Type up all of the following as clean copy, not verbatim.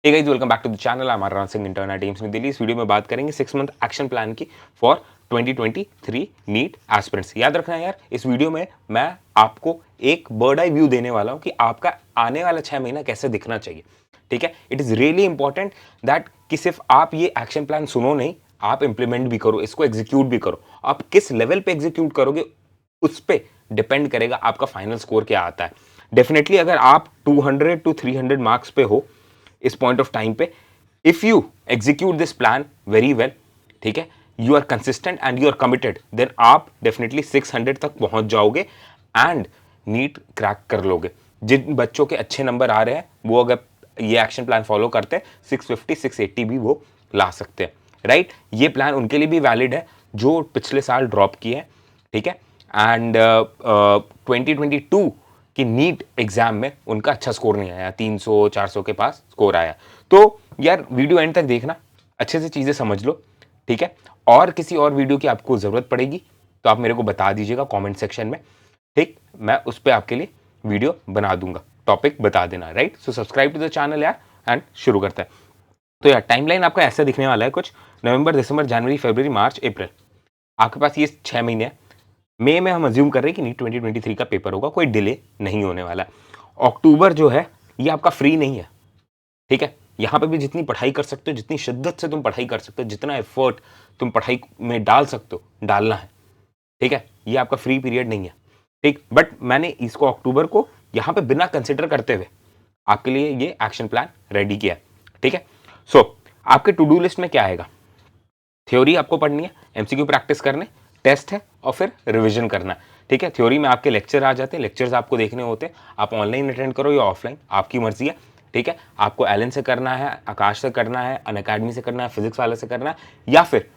Hey guys, welcome back to the channel. I am Aryan Singh, intern teams New Delhi. इस video में बात करेंगे 6 month action plan की for 2023 NEET aspirants. याद रखना यार, इस वीडियो में मैं आपको एक बर्ड आई व्यू देने वाला हूं कि आपका आने वाला 6 महीना कैसे दिखना चाहिए। ठीक है, it is really important that कि सिर्फ आप ये एक्शन प्लान सुनो नहीं, आप इंप्लीमेंट भी करो, इसको एग्जीक्यूट भी करो। आप किस लेवल पे एग्जीक्यूट करोगे उस पर डिपेंड करेगा आपका फाइनल स्कोर क्या आता है। डेफिनेटली अगर आप 200 to 300 मार्क्स पे हो इस पॉइंट ऑफ टाइम पे, if you execute this plan very well, ठीक है, you are consistent and you are committed, then आप डेफिनेटली 600 तक पहुंच जाओगे एंड नीट क्रैक कर लोगे। जिन बच्चों के अच्छे नंबर आ रहे हैं वो अगर ये एक्शन प्लान फॉलो करते हैं 650 680 भी वो ला सकते हैं। राइट, ये प्लान उनके लिए भी वैलिड है जो पिछले साल ड्रॉप किए हैं। ठीक है, एंड 2022 कि नीट एग्जाम में उनका अच्छा स्कोर नहीं आया, 300 400 के पास स्कोर आया। तो यार वीडियो एंड तक देखना, अच्छे से चीज़ें समझ लो। ठीक है, और किसी और वीडियो की आपको ज़रूरत पड़ेगी तो आप मेरे को बता दीजिएगा कमेंट सेक्शन में। ठीक, मैं उस पर आपके लिए वीडियो बना दूंगा, टॉपिक बता देना। Right, so subscribe to the channel यार, एंड शुरू करते हैं। तो यार टाइमलाइन आपका ऐसा दिखने वाला है कुछ, नवंबर दिसंबर जनवरी फरवरी मार्च अप्रैल, आपके पास ये 6 महीने हैं। मई में हम अज्यूम कर रहे हैं कि नीट 2023 का पेपर होगा, कोई डिले नहीं होने वाला। अक्टूबर जो है ये आपका फ्री नहीं है। ठीक है, यहां पे भी जितनी पढ़ाई कर सकते हो, जितनी शिद्दत से तुम पढ़ाई कर सकते हो, जितना एफर्ट तुम पढ़ाई में डाल सकते हो, डालना है। ठीक है, ये आपका फ्री पीरियड नहीं है। ठीक, बट मैंने इसको अक्टूबर को यहां पे बिना कंसिडर करते हुए आपके लिए ये एक्शन प्लान रेडी किया। ठीक है, सो आपके टू डू लिस्ट में क्या आएगा? थ्योरी आपको पढ़नी है, एमसीक्यू प्रैक्टिस करने, टेस्ट है और फिर रिवीजन करना है। ठीक है, थ्योरी में आपके लेक्चर आ जाते हैं, लेक्चर्स आपको देखने होते हैं, आप ऑनलाइन अटेंड करो या ऑफलाइन, आपकी मर्जी है। ठीक है, आपको एलन से करना है, आकाश से करना है, अनअकैडमी से करना है, फिजिक्स वाले से करना है, या फिर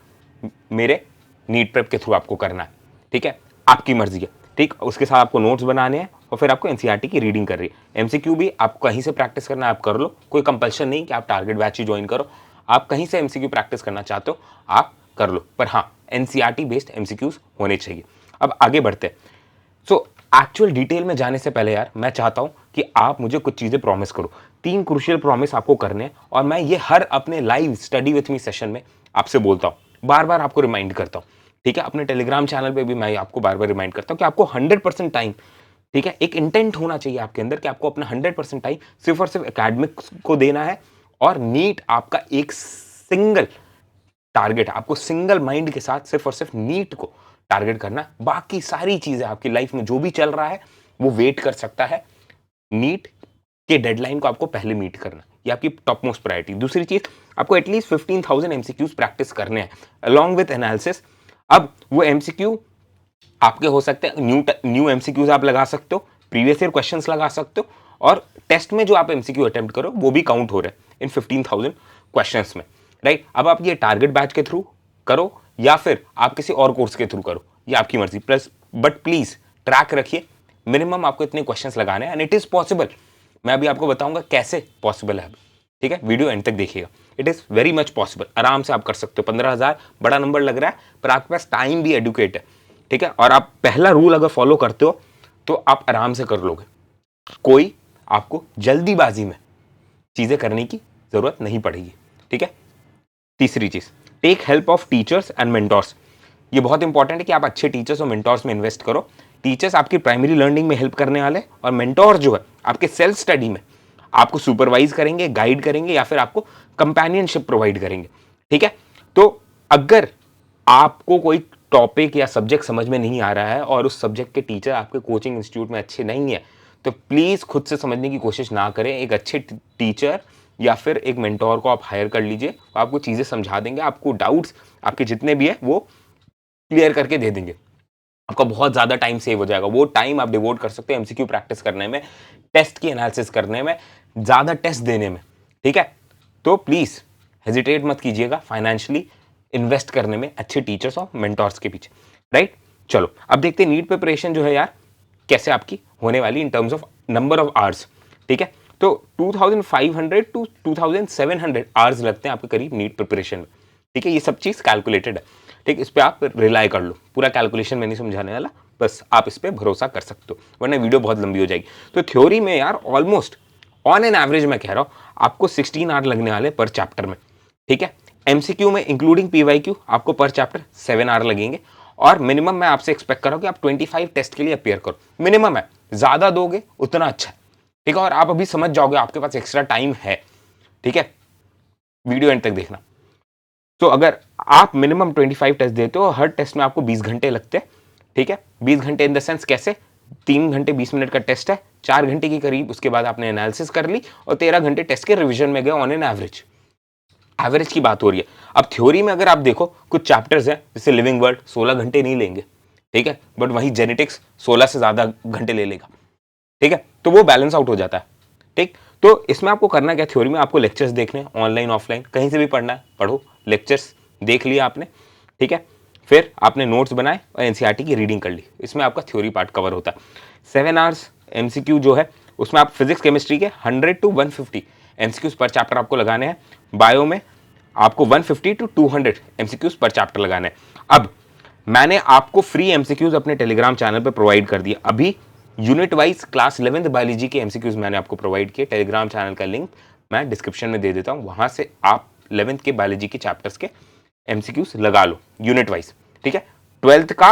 मेरे नीट प्रेप के थ्रू आपको करना है। ठीक है, आपकी मर्जी है। ठीक, उसके साथ आपको नोट्स बनाने हैं और फिर आपको एनसीईआरटी की रीडिंग कर रही है। एमसीक्यू भी आप कहीं से प्रैक्टिस करना है आप कर लो, कोई कंपल्शन नहीं कि आप टारगेट बैच ही ज्वाइन करो। आप कहीं से एमसीक्यू प्रैक्टिस करना चाहते हो आप कर लो, पर हाँ एनसीईआरटी बेस्ड एमसीक्यूज होने चाहिए। अब आगे बढ़ते हैं। सो एक्चुअल डिटेल में जाने से पहले यार मैं चाहता हूं कि आप मुझे कुछ चीजें प्रॉमिस करो। 3 क्रूशियल प्रॉमिस आपको करने हैं और मैं ये हर अपने live study with me session में आपसे बोलता हूं, बार बार आपको रिमाइंड करता हूं। ठीक है, अपने टेलीग्राम चैनल पे भी मैं आपको बार बार रिमाइंड करता हूं कि आपको 100% टाइम, ठीक है, एक इंटेंट होना चाहिए आपके अंदर कि आपको अपना 100% टाइम सिर्फ और सिर्फ एकेडमिक्स को देना है। और नीट आपका एक सिंगल टारगेट है, आपको सिंगल माइंड के साथ सिर्फ और सिर्फ नीट को टारगेट करना। बाकी सारी चीजें आपकी लाइफ में जो भी चल रहा है वो वेट कर सकता है। नीट के डेडलाइन को आपको पहले मीट करना, ये आपकी टॉप मोस्ट प्रायोरिटी। दूसरी चीज, आपको एटलीस्ट 15,000 एमसीक्यूज प्रैक्टिस करने हैं अलॉन्ग विथ एनालिसिस। अब वो एमसीक्यू आपके हो सकते हैं न्यू एमसीक्यूज आप लगा सकते हो, प्रीवियस ईयर क्वेश्चंस लगा सकते हो, और टेस्ट में जो आप एमसीक्यू अटेम्प्ट करो वो भी काउंट हो रहे हैं इन 15,000 क्वेश्चंस में। राइट, अब आप ये टारगेट बैच के थ्रू करो या फिर आप किसी और कोर्स के थ्रू करो, ये आपकी मर्जी। प्लस बट प्लीज ट्रैक रखिए, मिनिमम आपको इतने क्वेश्चंस लगाने हैं एंड इट इज पॉसिबल। मैं अभी आपको बताऊंगा कैसे पॉसिबल है। ठीक है, वीडियो एंड तक देखिएगा, it is very much possible, आराम से आप कर सकते हो। 15,000 बड़ा नंबर लग रहा है पर आपके पास टाइम भी एडुकेट है। ठीक है, और आप पहला रूल अगर फॉलो करते हो तो आप आराम से कर लोगे, कोई आपको जल्दीबाजी में चीजें करने की जरूरत नहीं पड़ेगी। ठीक है, तीसरी चीज, take help of teachers and mentors. ये बहुत इंपॉर्टेंट है कि आप अच्छे टीचर्स और मेंटोर्स में इन्वेस्ट करो। टीचर्स आपकी प्राइमरी लर्निंग में हेल्प करने वाले, और मेंटोर जो है आपके सेल्फ स्टडी में आपको सुपरवाइज करेंगे, गाइड करेंगे या फिर आपको कंपेनियनशिप प्रोवाइड करेंगे। ठीक है, तो अगर आपको कोई टॉपिक या सब्जेक्ट समझ में नहीं आ रहा है और उस सब्जेक्ट के टीचर आपके कोचिंग इंस्टीट्यूट में अच्छे नहीं है, तो प्लीज खुद से समझने की कोशिश ना करें। एक अच्छे टीचर या फिर एक मेंटोर को आप हायर कर लीजिए, आपको चीजें समझा देंगे, आपको डाउट्स आपके जितने भी है वो क्लियर करके दे देंगे। आपका बहुत ज्यादा टाइम सेव हो जाएगा, वो टाइम आप डिवोट कर सकते हैं एमसीक्यू प्रैक्टिस करने में, टेस्ट की एनालिसिस करने में, ज्यादा टेस्ट देने में। ठीक है, तो प्लीज हेजिटेट मत कीजिएगा फाइनेंशियली इन्वेस्ट करने में अच्छे टीचर्स और मेंटोर्स के पीछे। राइट, चलो अब देखते हैं नीट प्रिपरेशन जो है यार कैसे आपकी होने वाली in terms of number of hours. ठीक है, तो 2500 टू 2700 आवर्स लगते हैं आपके करीब नीट प्रिपरेशन में। ठीक है, ये सब चीज कैलकुलेटेड है। ठीक, इस पे आप रिलाई कर लो, पूरा कैलकुलेशन मैं नहीं समझाने वाला, बस आप इस पे भरोसा कर सकते हो, वरना वीडियो बहुत लंबी हो जाएगी। तो थ्योरी में यार ऑलमोस्ट ऑन एन एवरेज मैं कह रहा हूं आपको 16 आवर लगने वाले पर चैप्टर में, ठीक है। एमसीक्यू में इंक्लूडिंग पीवाईक्यू आपको पर चैप्टर 7 आवर लगेंगे, और मिनिमम मैं आपसे एक्सपेक्ट कर रहा हूं कि आप 25 टेस्ट के लिए अपियर करो, मिनिमम है, ज्यादा दोगे उतना अच्छा है, ठीक है। और आप अभी समझ जाओगे, आपके पास एक्स्ट्रा टाइम है, ठीक है। वीडियो एंड तक देखना। तो अगर आप मिनिमम 25 टेस्ट देते हो, हर टेस्ट में आपको 20 घंटे लगते हैं, ठीक है। 20 घंटे इन द सेंस कैसे, 3 घंटे 20 मिनट का टेस्ट है, 4 घंटे के करीब उसके बाद आपने एनालिसिस कर ली, और 13 घंटे टेस्ट के रिवीजन में गए ऑन एन एवरेज। एवरेज की बात हो रही है। अब थ्योरी में अगर आप देखो, कुछ चैप्टर्स हैं जैसे लिविंग वर्ल्ड 16 घंटे नहीं लेंगे, ठीक है, बट वहीं जेनेटिक्स 16 से ज्यादा घंटे ले लेगा, ठीक है। तो वो बैलेंस आउट हो जाता है, ठीक। तो इसमें आपको करना क्या, थ्योरी में आपको लेक्चर्स देखने, ऑनलाइन ऑफलाइन कहीं से भी पढ़ना है पढ़ो, लेक्चर्स देख लिया आपने, ठीक है। फिर आपने नोट्स बनाए और एनसीईआरटी की रीडिंग कर ली, इसमें आपका थ्योरी पार्ट कवर होता है। 7 आवर्स एमसीक्यू जो है उसमें आप फिजिक्स केमिस्ट्री के 100 to 150 एमसीक्यूज पर चैप्टर आपको लगाने हैं। बायो में आपको 150 to 200 एमसीक्यूज पर चैप्टर लगाने हैं। अब मैंने आपको फ्री एमसीक्यूज अपने टेलीग्राम चैनल पर प्रोवाइड कर दिया। अभी unit wise class 11th biology के एमसीक्यूज मैंने आपको प्रोवाइड किए। टेलीग्राम चैनल का लिंक मैं डिस्क्रिप्शन में दे देता हूं, वहां से आप 11th के बायोलॉजी के चैप्टर्स के एमसीक्यूज लगा लो यूनिट वाइज, ठीक है। 12th का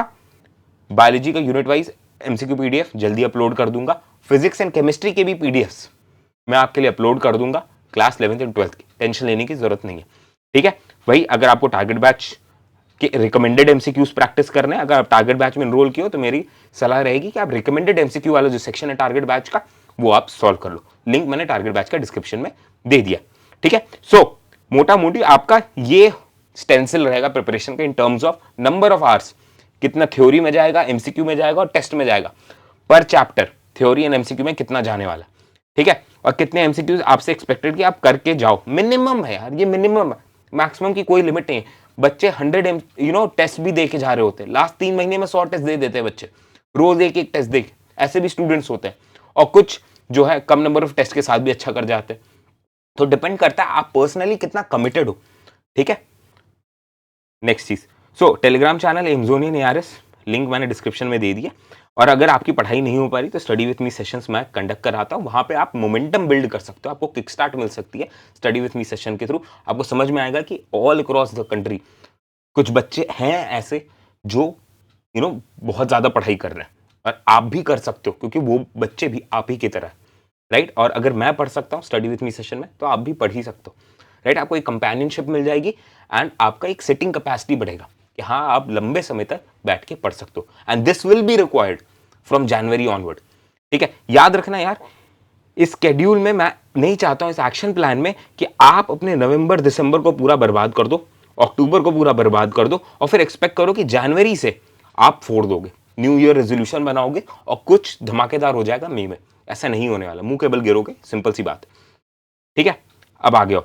बायोलॉजी का यूनिट वाइज एमसीक्यू पीडीएफ जल्दी अपलोड कर दूंगा। फिजिक्स एंड केमिस्ट्री के भी पीडीएफ्स मैं आपके लिए अपलोड कर दूंगा क्लास 11th एंड 12th की, टेंशन लेने की जरूरत नहीं है, ठीक है। वही अगर आपको टारगेट बैच कि रिकमेंडेड एमसीक्यूज प्रैक्टिस करने, अगर आप टारगेट बैच में एनरोल किए हो तो मेरी सलाह रहेगी कि आप रिकमेंडेड एमसीक्यू वाला जो सेक्शन है टारगेट बैच का वो आप सॉल्व कर लो। लिंक मैंने टारगेट बैच का डिस्क्रिप्शन में दे दिया, ठीक है। सो मोटा मोटी आपका ये स्टेंसिल रहेगा प्रिपरेशन का in terms of number of hours, कितना थ्योरी में जाएगा, एमसीक्यू में जाएगा और टेस्ट में जाएगा, पर चैप्टर थ्योरी एंड एमसीक्यू में कितना जाने वाला, ठीक है। और कितने एमसीक्यूज आपसे एक्सपेक्टेड कि आप करके जाओ, मिनिमम है यार, ये मिनिमम है, मैक्सिमम की कोई लिमिट नहीं है। बच्चे 100 टेस्ट भी दे के जा रहे होते हैं, लास्ट 3 महीने में 100 टेस्ट दे देते हैं बच्चे, रोज एक एक टेस्ट दे, ऐसे भी स्टूडेंट्स होते हैं। और कुछ जो है कम नंबर ऑफ टेस्ट के साथ भी अच्छा कर जाते हैं। तो डिपेंड करता है आप पर्सनली कितना कमिटेड हो, ठीक है। नेक्स्ट चीज, सो टेलीग्राम चैनल एमजोनियन एआरएस, लिंक मैंने डिस्क्रिप्शन में दे दिया। और अगर आपकी पढ़ाई नहीं हो पा रही तो स्टडी विथ मी सेशंस मैं कंडक्ट कराता हूं, वहां पे आप मोमेंटम बिल्ड कर सकते हो, आपको किक स्टार्ट मिल सकती है स्टडी विथ मी सेशन के थ्रू। आपको समझ में आएगा कि ऑल अक्रॉस द कंट्री कुछ बच्चे हैं ऐसे जो बहुत ज्यादा पढ़ाई कर रहे हैं, और आप भी कर सकते हो क्योंकि वो बच्चे भी आप ही की तरह, राइट। और अगर मैं पढ़ सकता हूँ स्टडी विथ मी सेशन में तो आप भी पढ़ ही सकते हो, राइट। आपको एक कंपेनियनशिप मिल जाएगी एंड आपका एक सिटिंग कैपेसिटी बढ़ेगा कि हाँ आप लंबे समय तक बैठ के पढ़ सकते हो, and this will be required from January onward, ठीक है। याद रखना यार, इस स्केड्यूल में मैं नहीं चाहता हूं, इस एक्शन प्लान में, कि आप अपने नवंबर दिसंबर को पूरा बर्बाद कर दो, अक्टूबर को पूरा बर्बाद कर दो, और फिर एक्सपेक्ट करो कि जनवरी से आप फोड़ दोगे, न्यू ईयर रेजोल्यूशन बनाओगे और कुछ धमाकेदार हो जाएगा मई में। ऐसा नहीं होने वाला, मुंह के बल गिरोगे, सिंपल सी बात, ठीक है। अब आ गया,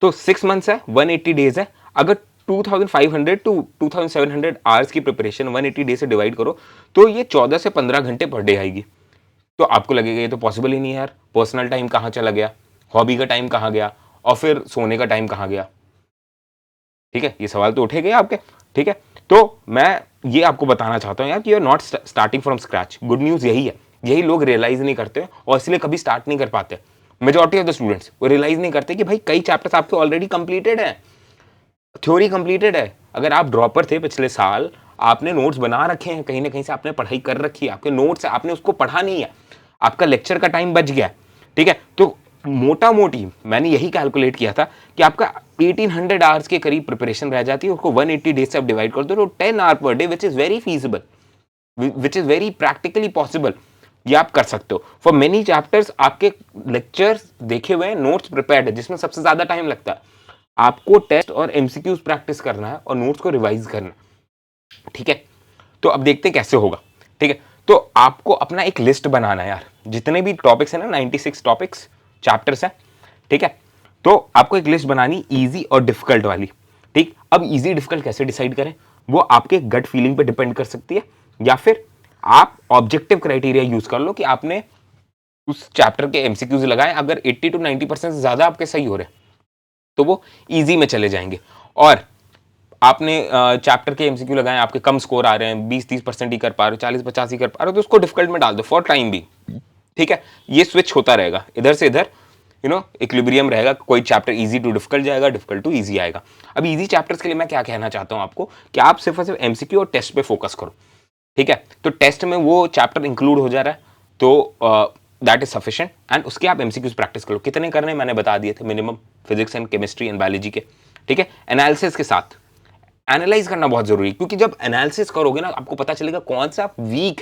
तो 6 मंथ्स है, 180 डेज है। अगर 2500 टू 2700 आवर्स की प्रिपरेशन 180 डेज से डिवाइड करो तो ये 14 से 15 घंटे पर डे आएगी। तो आपको लगेगा ये तो पॉसिबल ही नहीं है यार, पर्सनल टाइम कहाँ चला गया, हॉबी का टाइम कहाँ गया, और फिर सोने का टाइम कहाँ गया, ठीक है। ये सवाल तो उठेगा आपके, ठीक है। तो मैं ये आपको बताना चाहता हूँ यार कि you are not starting from scratch. Good news यही है, यही लोग रियलाइज नहीं करते और इसलिए कभी स्टार्ट नहीं कर पाते। मेजॉरिटी ऑफ द स्टूडेंट्स वो रियलाइज नहीं करते कि भाई कई चैप्टर्स आपके ऑलरेडी कंप्लीटेड है, थ्योरी कंप्लीटेड है। अगर आप ड्रॉपर थे पिछले साल, आपने नोट्स बना रखे हैं, कहीं ना कहीं से आपने पढ़ाई कर रखी है, आपके नोट्स है, आपने उसको पढ़ा नहीं है, आपका लेक्चर का टाइम बच गया, ठीक है। तो मोटा मोटी मैंने यही कैलकुलेट किया था कि आपका 1800 आवर्स के करीब प्रिपरेशन रह जाती है, उसको 180 डेज से आप डिवाइड कर दो तो 10 hour per day, which is very feasible, which is very practically possible. ये आप कर सकते हो। फॉर मेनी चैप्टर्स आपके लेक्चर्स देखे हुए हैं, नोट्स प्रिपेयर्ड है, जिसमें सबसे ज्यादा टाइम लगता है। आपको टेस्ट और एमसीक्यूज प्रैक्टिस करना है और नोट्स को रिवाइज करना, ठीक है। तो अब देखते हैं कैसे होगा, ठीक है। तो आपको अपना एक लिस्ट बनाना है यार, जितने भी टॉपिक्स है ना, 96 टॉपिक्स चैप्टर्स हैं, ठीक है। तो आपको एक लिस्ट बनानी इजी और डिफिकल्ट वाली, ठीक। अब इजी डिफिकल्ट कैसे डिसाइड करें, वो आपके गट फीलिंग पे डिपेंड कर सकती है, या फिर आप ऑब्जेक्टिव क्राइटेरिया यूज कर लो कि आपने उस चैप्टर के एमसीक्यूज लगाए, अगर 80 to 90% से ज्यादा आपके सही हो रहे हैं तो वो इजी में चले जाएंगे। और आपने चैप्टर के एमसीक्यू लगाए, आपके कम स्कोर आ रहे हैं, 20-30% ही कर पा रहे हो, 40-50 ही कर पा रहे हो, तो उसको डिफिकल्ट में डाल दो फॉर टाइम भी, ठीक है। ये स्विच होता रहेगा इधर से इधर, इक्विलिब्रियम रहेगा, कोई चैप्टर इजी टू डिफिकल्ट जाएगा, डिफिकल्ट टू इजी आएगा। अब इजी चैप्टर्स के लिए मैं क्या कहना चाहता हूं आपको कि आप सिर्फ और सिर्फ एमसीक्यू और टेस्ट पे फोकस करो, ठीक है। तो टेस्ट में वो चैप्टर इंक्लूड हो जा रहा है, तो दैट इज सफिशिएंट, एंड उसके आप एमसीक्यूज प्रैक्टिस करो। कितने करने मैंने बता दिए थे, minimum physics and chemistry and biology के, ठीक है। एनालिसिस के साथ एनालाइज करना बहुत जरूरी है, क्योंकि जब एनालिसिस करोगे ना आपको पता चलेगा कौन सा वीक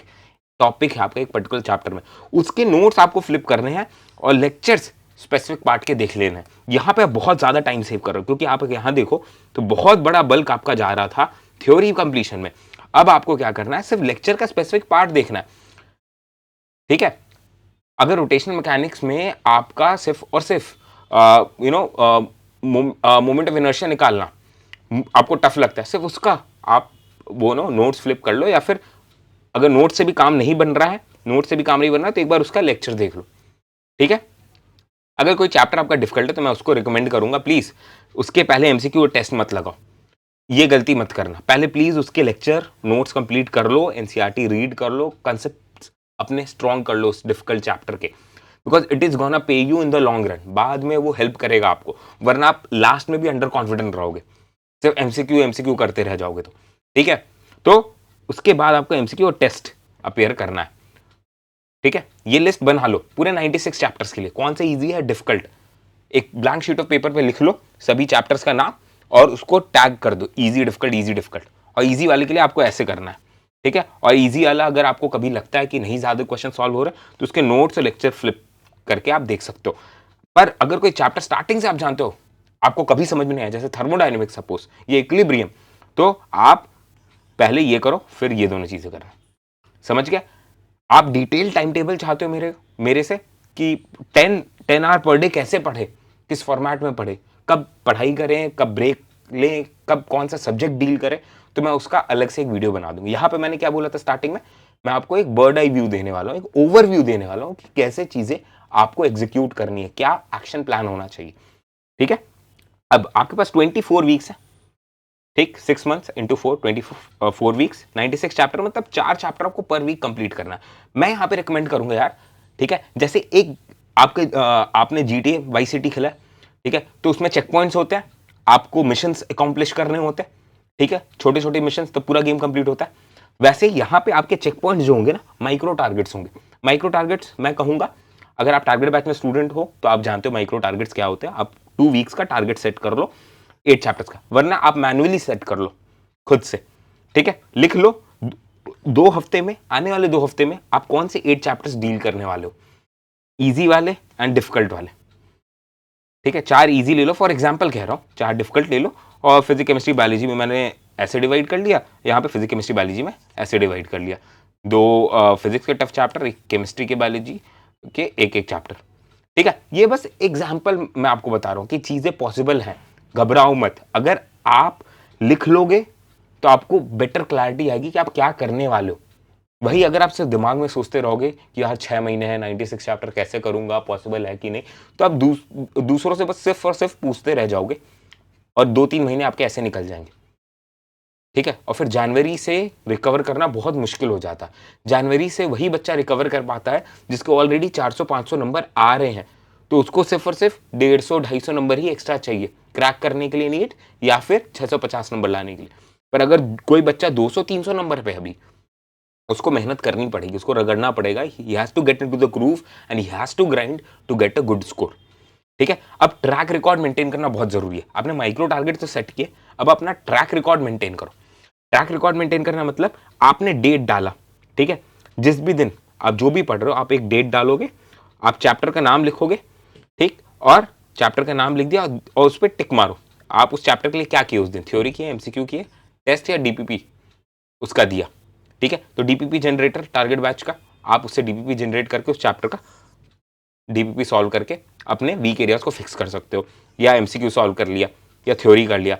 टॉपिक है आपका एक पर्टिकुलर चैप्टर में, उसके नोट्स आपको फ्लिप करने हैं और लेक्चर्स स्पेसिफिक पार्ट के देख लेना है। यहां पे बहुत ज्यादा टाइम सेव कर रहे हो, क्योंकि आप यहां देखो तो बहुत बड़ा बल्क आपका जा रहा था थ्योरी कंप्लीशन में। अब आपको क्या करना है, सिर्फ लेक्चर का स्पेसिफिक पार्ट देखना है, ठीक है। अगर रोटेशनल मैकेनिक्स में आपका सिर्फ और सिर्फ मोमेंट ऑफ इनर्शिया निकालना आपको टफ लगता है, सिर्फ उसका आप वो नोट्स फ्लिप कर लो, या फिर अगर नोट से भी काम नहीं बन रहा है तो एक बार उसका लेक्चर देख लो, ठीक है। अगर कोई चैप्टर आपका डिफिकल्ट है तो मैं उसको रिकमेंड करूंगा, प्लीज उसके पहले एमसीक्यू और टेस्ट मत लगाओ, ये गलती मत करना। पहले प्लीज उसके लेक्चर नोट्स कंप्लीट कर लो, एनसीईआरटी रीड कर लो, कंसेप्ट अपने स्ट्रॉन्ग कर लो उस डिफिकल्ट चैप्टर के, because it is gonna pay you in the long run. बाद में वो हेल्प करेगा आपको, वरना आप लास्ट में भी अंडर कॉन्फिडेंट रहोगे, सिर्फ एमसीक्यू करते रह जाओगे तो, ठीक है। तो उसके बाद आपको एमसीक्यू और टेस्ट अपेयर करना है, ठीक है। ये लिस्ट बना लो पूरे 96 चैप्टर्स के लिए, कौन से इजी है डिफिकल्ट, एक ब्लैंक शीट ऑफ पेपर पे लिख लो सभी चैप्टर्स का नाम और उसको टैग कर दो, इजी डिफिकल्ट। और इजी वाले के लिए आपको ऐसे करना है, ठीक है। और इजी वाला अगर आपको कभी लगता है कि नहीं ज्यादा क्वेश्चन सॉल्व हो रहे तो उसके नोट्स और लेक्चर फ्लिप करके आप देख सकते हो। पर अगर कोई चैप्टर स्टार्टिंग से आप जानते हो आपको कभी समझ में नहीं आया, जैसे थर्मोडायनेमिक्स सपोज, ये इक्विलिब्रियम, तो आप पहले ये करो फिर ये दोनों चीजें करना, समझ गया। आप डिटेल टाइम टेबल चाहते हो मेरे से कि 10 आवर पर डे कैसे पढ़े, किस फॉर्मेट में पढ़े, कब पढ़ाई करें, कब ब्रेक लें, कब कौन सा सब्जेक्ट डील करें, तो मैं उसका अलग से एक वीडियो बना दूंगा। यहां पे मैंने क्या बोला था स्टार्टिंग में, मैं आपको एक बर्ड आई व्यू देने वाला हूं, एक ओवरव्यू देने वाला हूं कि कैसे चीजें आपको एग्जीक्यूट करनी है, क्या एक्शन प्लान होना चाहिए, ठीक है। अब आपके पास 24 वीक्स है, ठीक, 6 मंथ्स इंटू 4, 24 वीक्स, 96 चैप्टर, मतलब 4 चैप्टर आपको पर वीक कंप्लीट करना है। मैं यहाँ पे रिकमेंड करूंगा यार, ठीक है, जैसे एक आपने GTA वाई सिटी खेला है, ठीक है, तो उसमें चेक पॉइंट्स होते हैं, आपको मिशंस अकॉम्प्लिश करने होते हैं, ठीक है, छोटे छोटे मिशंस, तो पूरा गेम कंप्लीट होता है। वैसे यहाँ पे आपके चेक पॉइंट्स जो होंगे ना, माइक्रो टारगेट्स होंगे। माइक्रो टारगेट्स मैं कहूंगा, अगर आप टारगेट बैच में स्टूडेंट हो तो आप जानते हो माइक्रो टारगेट्स क्या होते हैं। आप 2 वीक्स का टारगेट सेट कर लो 8 चैप्टर्स का, वरना आप मैन्युअली सेट कर लो खुद से, ठीक है। लिख लो 2 हफ्ते में, आने वाले 2 हफ्ते में आप कौन से 8 चैप्टर्स डील करने वाले हो, इजी वाले एंड डिफिकल्ट वाले, ठीक है। 4 इजी ले लो, फॉर एग्जांपल कह रहा हूं, 4 डिफिकल्ट ले लो, और फिजिक्स केमिस्ट्री बायोलॉजी में मैंने ऐसे डिवाइड कर लिया, यहाँ पे फिजिक्स केमिस्ट्री बायोलॉजी में ऐसे डिवाइड कर लिया, 2 फिजिक्स के टफ चैप्टर, एक केमिस्ट्री के बायोलॉजी के एक चैप्टर, ठीक है। ये बस एग्जाम्पल मैं आपको बता रहा हूं कि चीजें पॉसिबल हैं, घबराओ मत। अगर आप लिख लोगे तो आपको बेटर क्लैरिटी आएगी कि आप क्या करने वाले हो। वही अगर आप सिर्फ दिमाग में सोचते रहोगे कि यार 6 महीने हैं, 96 चैप्टर कैसे करूंगा, पॉसिबल है कि नहीं, तो आप दूसरों से बस सिर्फ और सिर्फ पूछते रह जाओगे और 2-3 महीने आपके ऐसे निकल जाएंगे, ठीक है। और फिर जनवरी से रिकवर करना बहुत मुश्किल हो जाता है। जनवरी से वही बच्चा रिकवर कर पाता है जिसको ऑलरेडी 400-500 नंबर आ रहे हैं, तो उसको सिर्फ और सिर्फ 150-250 नंबर ही एक्स्ट्रा चाहिए क्रैक करने के लिए नीट, या फिर 650 नंबर लाने के लिए। पर अगर कोई बच्चा 200-300 नंबर पे अभी, उसको मेहनत करनी पड़ेगी, उसको रगड़ना पड़ेगा, he has to get into the groove and he has to grind to get a good score, ठीक है। अब ट्रैक रिकॉर्ड मेंटेन करना बहुत जरूरी है। आपने माइक्रो टारगेट तो सेट किए, अब अपना ट्रैक रिकॉर्ड मेंटेन करो। ट्रैक रिकॉर्ड मेंटेन करना मतलब आपने डेट डाला, ठीक है, जिस भी दिन आप जो भी पढ़ रहे हो आप एक डेट डालोगे, आप चैप्टर का नाम लिखोगे, ठीक, और चैप्टर का नाम लिख दिया और उस पर टिक मारो, आप उस चैप्टर के लिए क्या किए उस दिन, थ्योरी किए, एमसीक्यू किए, टेस्ट या डीपीपी उसका दिया, ठीक है। तो डीपीपी जनरेटर टारगेट बैच का, आप उससे डीपीपी जनरेट करके उस चैप्टर का डीपीपी सॉल्व करके अपने वीक एरियाज को फिक्स कर सकते हो, या एमसीक्यू सॉल्व कर लिया या थ्योरी कर लिया।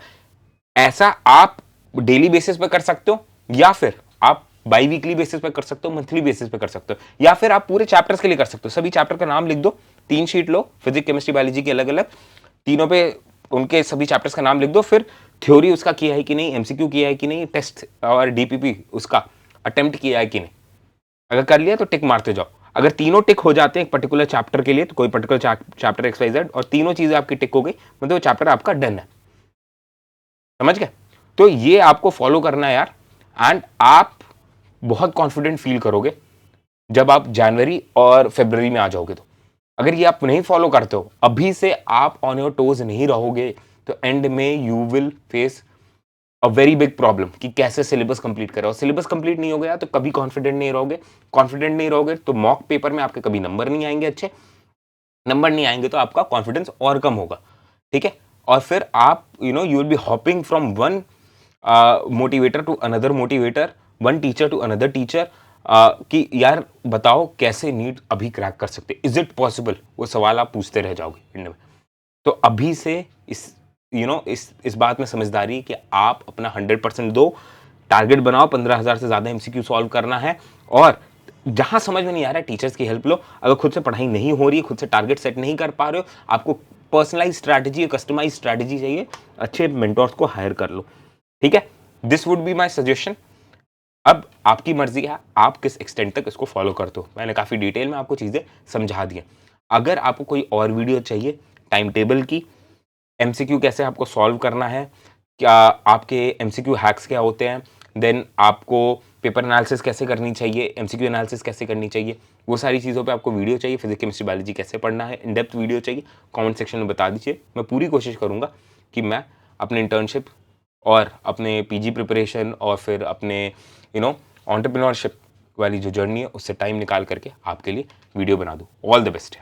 ऐसा आप डेली बेसिस पे कर सकते हो, या फिर आप बाई वीकली बेसिस पे कर सकते हो, मंथली बेसिस पे कर सकते हो, या फिर आप पूरे चैप्टर्स के लिए कर सकते हो। सभी चैप्टर का नाम लिख दो, 3 शीट लो, फिजिक्स केमिस्ट्री बायोलॉजी की अलग अलग, तीनों पे उनके सभी चैप्टर्स का नाम लिख दो, फिर थ्योरी उसका किया है कि नहीं, एमसीक्यू किया है कि नहीं, टेस्ट और डीपीपी उसका अटेम्प्ट किया है कि नहीं। अगर कर लिया तो टिक मारते जाओ। अगर तीनों टिक हो जाते हैं एक पर्टिकुलर चैप्टर के लिए, तो कोई पर्टिकुलर चैप्टर XYZ, और तीनों चीजें आपकी टिक हो गई, मतलब वो चैप्टर आपका डन है। समझ गए? तो ये आपको फॉलो करना है यार, एंड आप बहुत कॉन्फिडेंट फील करोगे जब आप जनवरी और फरवरी में आ जाओगे। तो अगर ये आप नहीं फॉलो करते हो, अभी से आप ऑन योर टोज नहीं रहोगे, तो एंड में you will face a very big problem कि कैसे सिलेबस कंप्लीट करो। सिलेबस कंप्लीट नहीं हो गया तो कभी कॉन्फिडेंट नहीं रहोगे, कॉन्फिडेंट नहीं रहोगे तो मॉक पेपर में आपके कभी नंबर नहीं आएंगे, अच्छे नंबर नहीं आएंगे तो आपका कॉन्फिडेंस और कम होगा। ठीक है? और फिर आप you will be hopping from one motivator to another motivator, one teacher to another teacher, कि यार बताओ कैसे नीट अभी क्रैक कर सकते, इज इट पॉसिबल, वो सवाल आप पूछते रह जाओगे एंड में। तो अभी से इस इस बात में समझदारी कि आप अपना 100% दो, टारगेट बनाओ, 15,000 से ज्यादा MCQ सॉल्व करना है, और जहां समझ में नहीं आ रहा है टीचर्स की हेल्प लो। अगर खुद से पढ़ाई नहीं हो रही है, खुद से टारगेट सेट नहीं कर पा रहे हो, आपको पर्सनलाइज स्ट्रैटेजी, कस्टमाइज स्ट्रैटेजी चाहिए, अच्छे मेंटोर्स को हायर कर लो। ठीक है? This would be my suggestion. अब आपकी मर्जी है आप किस एक्सटेंट तक इसको फॉलो करते हो। मैंने काफी डिटेल में आपको चीजें समझा दी हैं। अगर आपको कोई और वीडियो चाहिए टाइम टेबल की, MCQ कैसे आपको सॉल्व करना है, क्या आपके MCQ हैक्स क्या होते हैं, देन आपको पेपर एनालिसिस कैसे करनी चाहिए, MCQ एनालिसिस कैसे करनी चाहिए, वो सारी चीज़ों पे आपको वीडियो चाहिए, फिजिक्स केमिस्ट्री बायोलॉजी कैसे पढ़ना है, इन डेप्थ वीडियो चाहिए, कमेंट सेक्शन में बता दीजिए। मैं पूरी कोशिश करूँगा कि मैं अपने इंटर्नशिप और अपने PG प्रिपरेशन और फिर अपने एंटरप्रेन्योरशिप वाली जो जर्नी है उससे टाइम निकाल करके आपके लिए वीडियो बना दूँ। All the best.